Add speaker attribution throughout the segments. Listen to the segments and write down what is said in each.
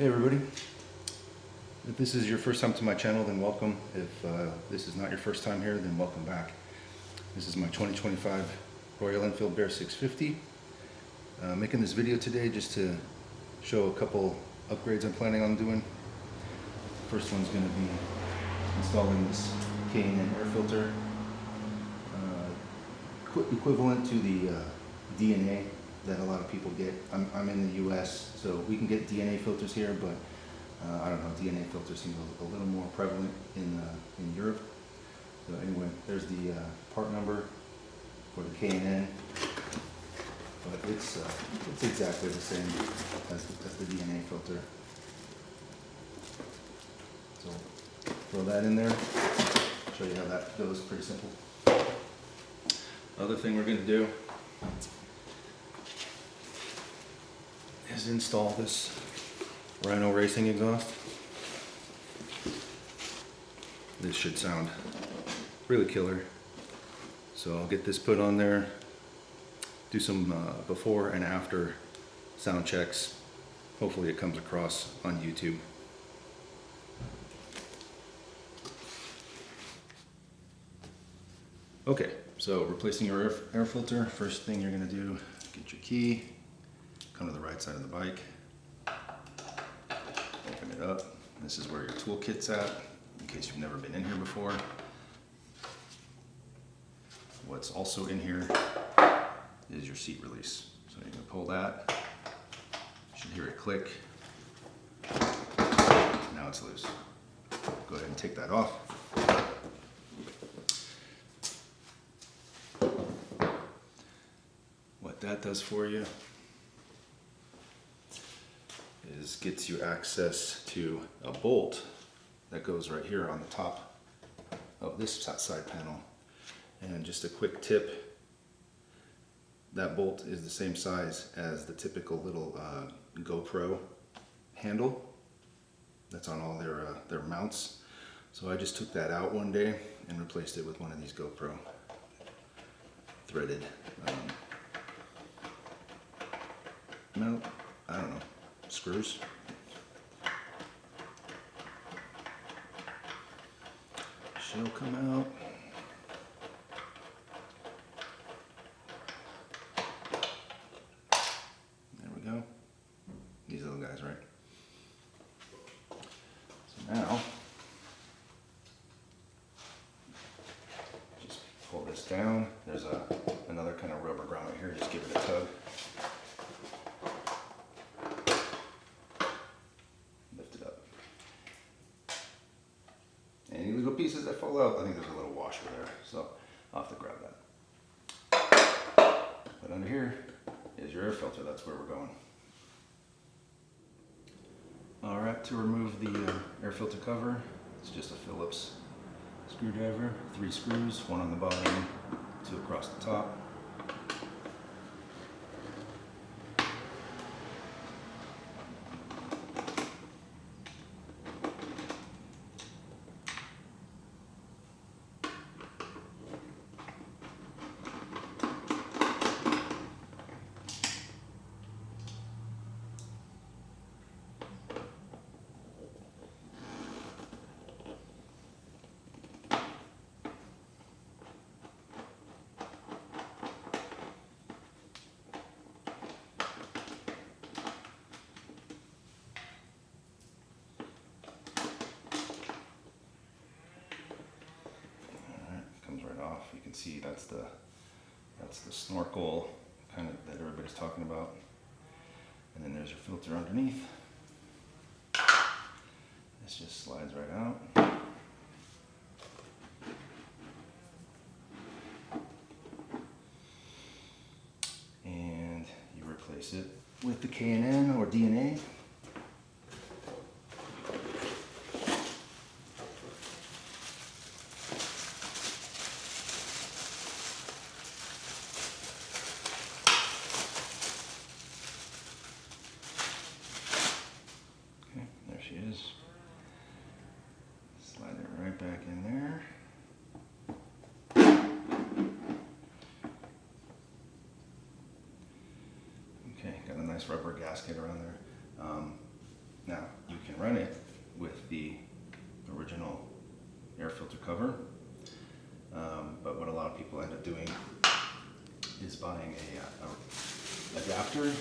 Speaker 1: Hey everybody, if this is your first time to my channel, then welcome. If this is not your first time here, then welcome back. This is my 2025 Royal Enfield Bear 650. Making this video today just to show a couple upgrades I'm planning on doing. First one's going to be installing this K&N Air Filter, equivalent to the DNA that a lot of people get. I'm in the US, so we can get DNA filters here, but I don't know, DNA filters seem a little more prevalent in Europe. So anyway, there's the part number for the K&N, but it's exactly the same as the DNA filter. So throw that in there, show you how that goes, pretty simple. Other thing we're going to do is install this Rhino Racing exhaust. This should sound really killer. So I'll get this put on there, do some before and after sound checks. Hopefully it comes across on YouTube. Okay, so replacing your air filter, first thing you're going to do, get your key, come to the right side of the bike, open it up. This is where your toolkit's at, in case you've never been in here before. What's also in here is your seat release. So you're going to pull that, you should hear it click. Now it's loose. Go ahead and take that off. What that does for you is gets you access to a bolt that goes right here on the top of this side panel. And just a quick tip, that bolt is the same size as the typical little GoPro handle that's on all their mounts. So I just took that out one day and replaced it with one of these GoPro threaded mount, I don't know, screws. She'll come out. There we go. These little guys, right? So now, just pull this down. There's another kind of rubber ground right here. Just give it a tug. Any little pieces that fall out, I think there's a little washer there, so I'll have to grab that. But under here is your air filter, that's where we're going. Alright, to remove the air filter cover, it's just a Phillips screwdriver, 3 screws, 1 on the bottom, 2 across the top. Off. You can see that's the snorkel kind of that everybody's talking about, and then there's your filter underneath. This just slides right out, and you replace it with the K&N or DNA. She is. Slide it right back in there. Okay, got a nice rubber gasket around there. Now, you can run it with the original air filter cover, but what a lot of people end up doing is buying an adapter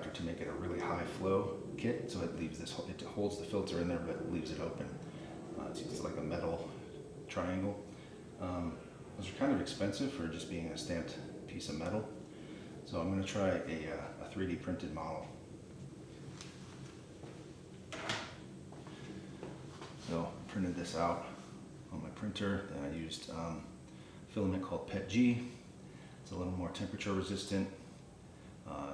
Speaker 1: to make it a really high flow kit, so it leaves this, it holds the filter in there but leaves it open. It's like a metal triangle. Those are kind of expensive for just being a stamped piece of metal, so I'm going to try a 3D printed model. So I printed this out on my printer, and I used filament called PETG. It's a little more temperature resistant.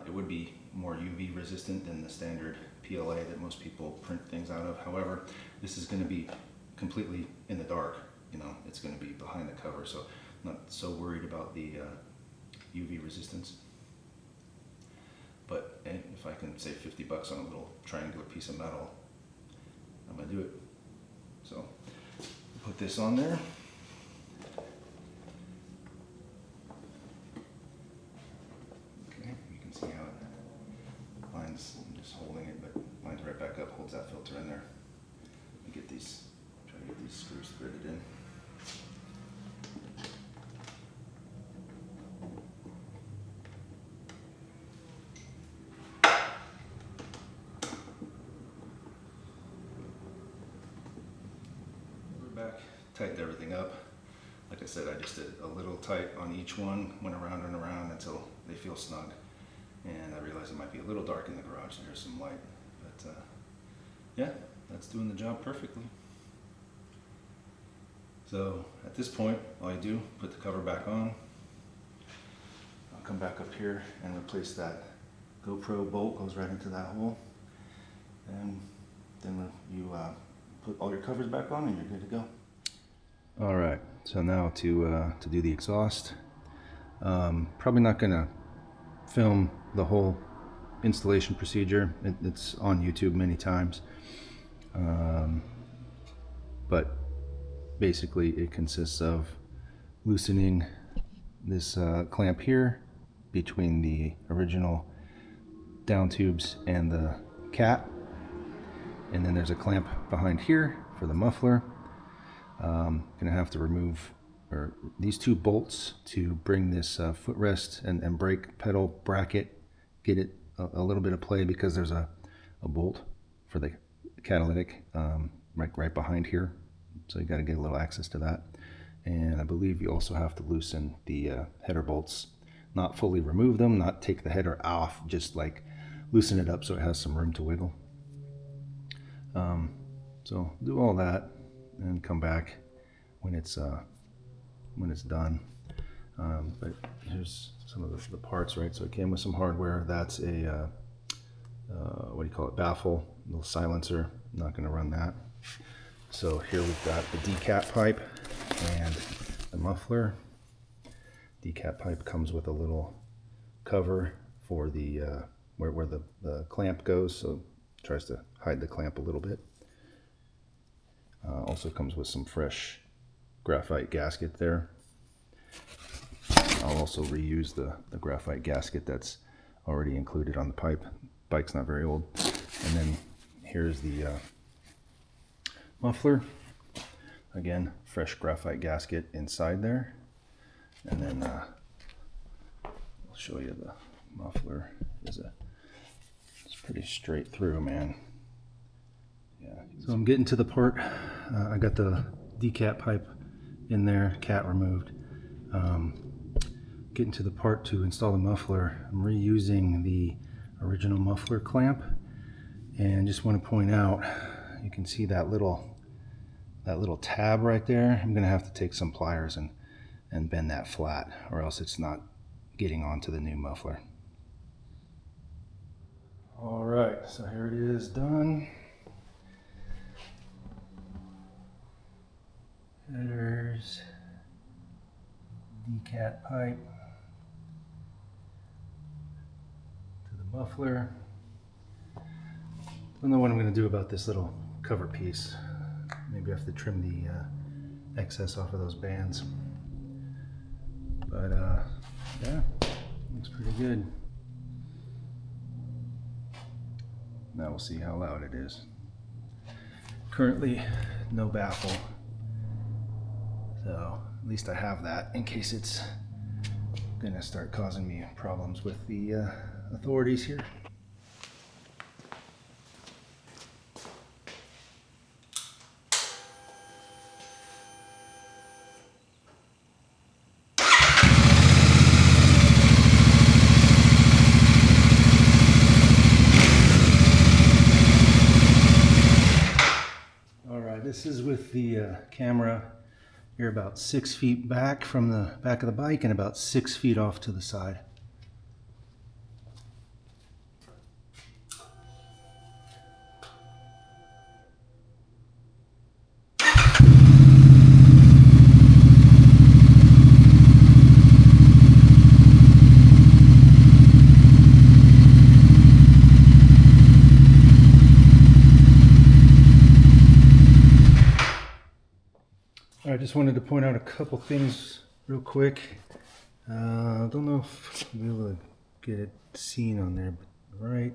Speaker 1: It would be more UV resistant than the standard PLA that most people print things out of. However, this is going to be completely in the dark. You know, it's going to be behind the cover, so I'm not so worried about the UV resistance. But if I can save 50 bucks on a little triangular piece of metal, I'm going to do it. So put this on there. Okay, you can see how it lines. I'm just holding it, but lines right back up, holds that filter in there. Let me get these, try to get these screws threaded in. Back, tightened everything up. Like I said, I just did a little tight on each one, went around and around until they feel snug. And I realized it might be a little dark in the garage. There's some light, but yeah, that's doing the job perfectly. So at this point, all you do, put the cover back on. I'll come back up here and replace that GoPro bolt, goes right into that hole. And then you put all your covers back on and you're good to go. All right, so now to do the exhaust. Probably not gonna film the whole installation procedure. It's on YouTube many times. But basically it consists of loosening this clamp here between the original down tubes and the cat. And then there's a clamp behind here for the muffler. Gonna have to remove these two bolts to bring this footrest and brake pedal bracket, get it a little bit of play, because there's a bolt for the catalytic right behind here. So you got to get a little access to that. And I believe you also have to loosen the header bolts. Not fully remove them, not take the header off, just like loosen it up so it has some room to wiggle. So do all that and come back when it's done. But here's some of the parts, right? So it came with some hardware. That's a what do you call it? Baffle, little silencer. I'm not going to run that. So here we've got the decat pipe and the muffler. Decat pipe comes with a little cover for the where the clamp goes, so it tries to hide the clamp a little bit. Also comes with some fresh graphite gasket there. I'll also reuse the graphite gasket that's already included on the pipe. Bike's not very old. And then here's the muffler. Again, fresh graphite gasket inside there. And then I'll show you the muffler. It's pretty straight through, man. Yeah. So I'm getting to the part. I got the decat pipe in there, cat removed. Getting to the part to install the muffler. I'm reusing the original muffler clamp, and just want to point out, you can see that little tab right there. I'm gonna have to take some pliers and bend that flat, or else it's not getting onto the new muffler. All right, so here it is done. Headers, decat pipe to the muffler. Don't know what I'm going to do about this little cover piece. Maybe I have to trim the excess off of those bands. But yeah, looks pretty good. Now we'll see how loud it is. Currently, no baffle. So at least I have that in case it's gonna start causing me problems with the authorities here. This is with the camera. You're about 6 feet back from the back of the bike and about 6 feet off to the side. I just wanted to point out a couple things real quick. I don't know if I'll be able to get it seen on there, but right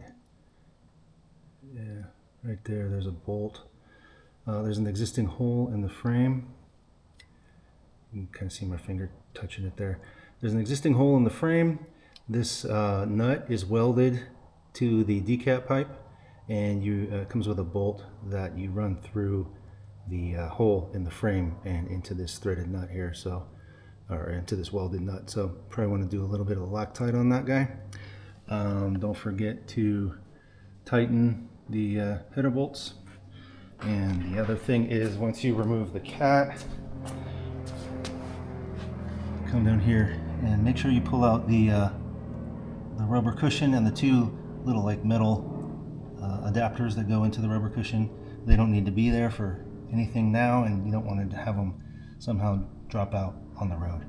Speaker 1: there, there's a bolt. There's an existing hole in the frame. You can kind of see my finger touching it there. There's an existing hole in the frame. This nut is welded to the decat pipe, and it comes with a bolt that you run through the hole in the frame and into this threaded nut here, or into this welded nut. So probably want to do a little bit of Loctite on that guy. Don't forget to tighten the header bolts. And the other thing is, once you remove the cat, come down here and make sure you pull out the rubber cushion and the two little like metal adapters that go into the rubber cushion. They don't need to be there for anything now, and you don't want to have them somehow drop out on the road.